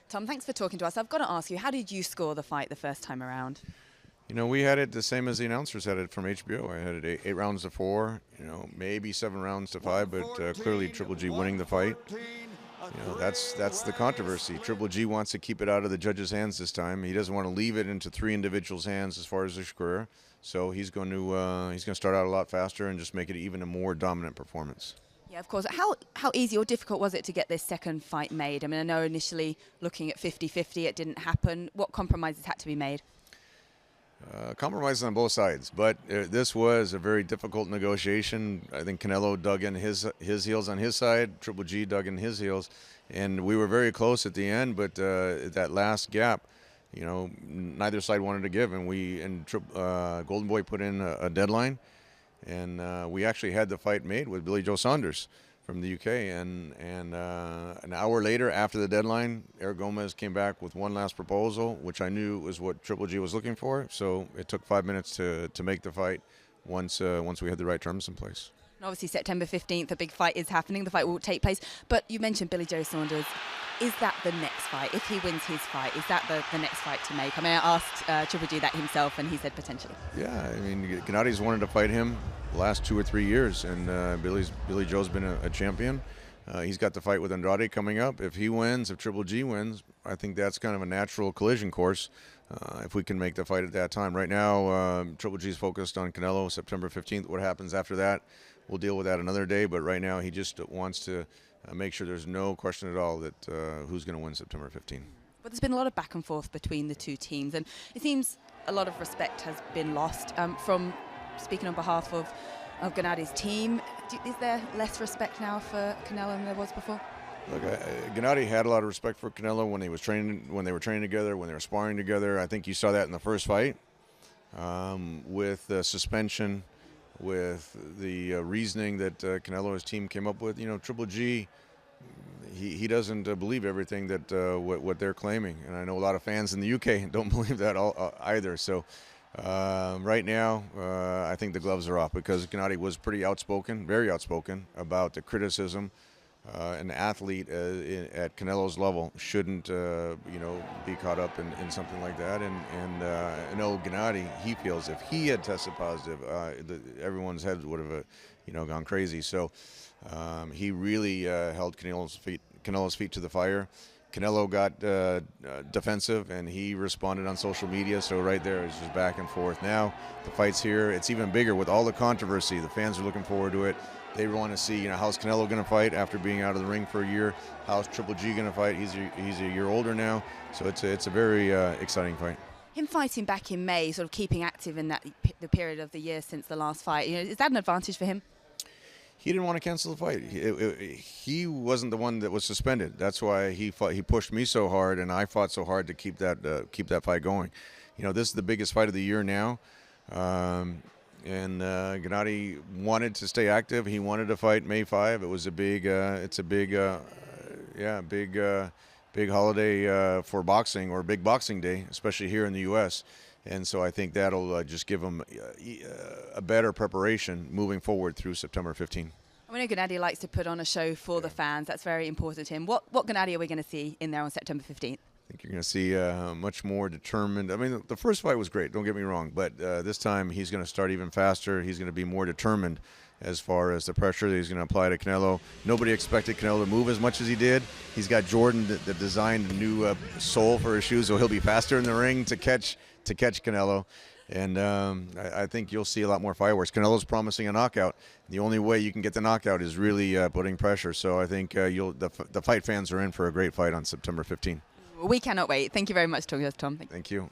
Tom, thanks for talking to us. I've got to ask you, how did you score the fight the first time around? You know, we had it the same as the announcers had it from HBO. I had it eight rounds to 4, maybe 7 rounds to 5, but clearly Triple G winning the fight. That's the controversy. Triple G wants to keep it out of the judges' hands this time. He doesn't want to leave it into 3 individuals' hands as far as his career. So he's going to start out a lot faster and just make it even a more dominant performance. Yeah, of course. How easy or difficult was it to get this second fight made? I mean, I know initially looking at 50-50, it didn't happen. What compromises had to be made? Compromises on both sides, but this was a very difficult negotiation. I think Canelo dug in his heels on his side, Triple G dug in his heels, and we were very close at the end, but that last gap, neither side wanted to give, and Golden Boy put in a deadline, and we actually had the fight made with Billy Joe Saunders from the UK, and an hour later, after the deadline, Eric Gomez came back with one last proposal, which I knew was what Triple G was looking for. So it took 5 minutes to make the fight once we had the right terms in place. And obviously, September 15th, a big fight is happening. The fight will take place. But you mentioned Billy Joe Saunders. Is that the next fight? If he wins his fight, is that the next fight to make? I mean, I asked Triple G that himself, and he said potentially. Yeah, I mean, Gennady's wanted to fight him the last 2 or 3 years, and Billy Joe's been a champion. He's got the fight with Andrade coming up. If he wins, if Triple G wins, I think that's kind of a natural collision course if we can make the fight at that time. Right now, Triple G's focused on Canelo, September 15th. What happens after that, we'll deal with that another day. But right now, he just wants to make sure there's no question at all that who's going to win September 15th. But there's been a lot of back and forth between the two teams, and it seems a lot of respect has been lost. From speaking on behalf of Gennady's team, is there less respect now for Canelo than there was before? Look, Gennady had a lot of respect for Canelo when they were training together, when they were sparring together. I think you saw that in the first fight with the suspension, with the reasoning that Canelo's team came up with. Triple G, he doesn't believe everything that what they're claiming, and I know a lot of fans in the UK don't believe that either. So right now, I think the gloves are off because Gennady was pretty outspoken, very outspoken about the criticism. An athlete at Canelo's level shouldn't, be caught up in something like that. And I know Gennady, he feels if he had tested positive, everyone's head would have, gone crazy. So he really held Canelo's feet to the fire. Canelo got defensive, and he responded on social media. So right there, it's just back and forth. Now the fight's here. It's even bigger with all the controversy. The fans are looking forward to it. They want to see, how's Canelo going to fight after being out of the ring for a year? How's Triple G going to fight? He's a year older now, so it's a very exciting fight. Him fighting back in May, sort of keeping active in the period of the year since the last fight, is that an advantage for him? He didn't want to cancel the fight. He wasn't the one that was suspended. That's why he fought. He pushed me so hard, and I fought so hard to keep that fight going. This is the biggest fight of the year now. And Gennady wanted to stay active. He wanted to fight May 5. It was a big, big holiday for boxing, or big boxing day, especially here in the U.S. And so I think that'll just give him a better preparation moving forward through September 15. I know Gennady likes to put on a show for the fans. That's very important to him. What Gennady are we going to see in there on September 15th? I think you're going to see much more determined. I mean, the first fight was great, don't get me wrong, but this time he's going to start even faster. He's going to be more determined as far as the pressure that he's going to apply to Canelo. Nobody expected Canelo to move as much as he did. He's got Jordan that designed a new sole for his shoes, so he'll be faster in the ring to catch Canelo. And I think you'll see a lot more fireworks. Canelo's promising a knockout. The only way you can get the knockout is really putting pressure. So I think the fight fans are in for a great fight on September 15. We cannot wait. Thank you very much, Tom. Thank you.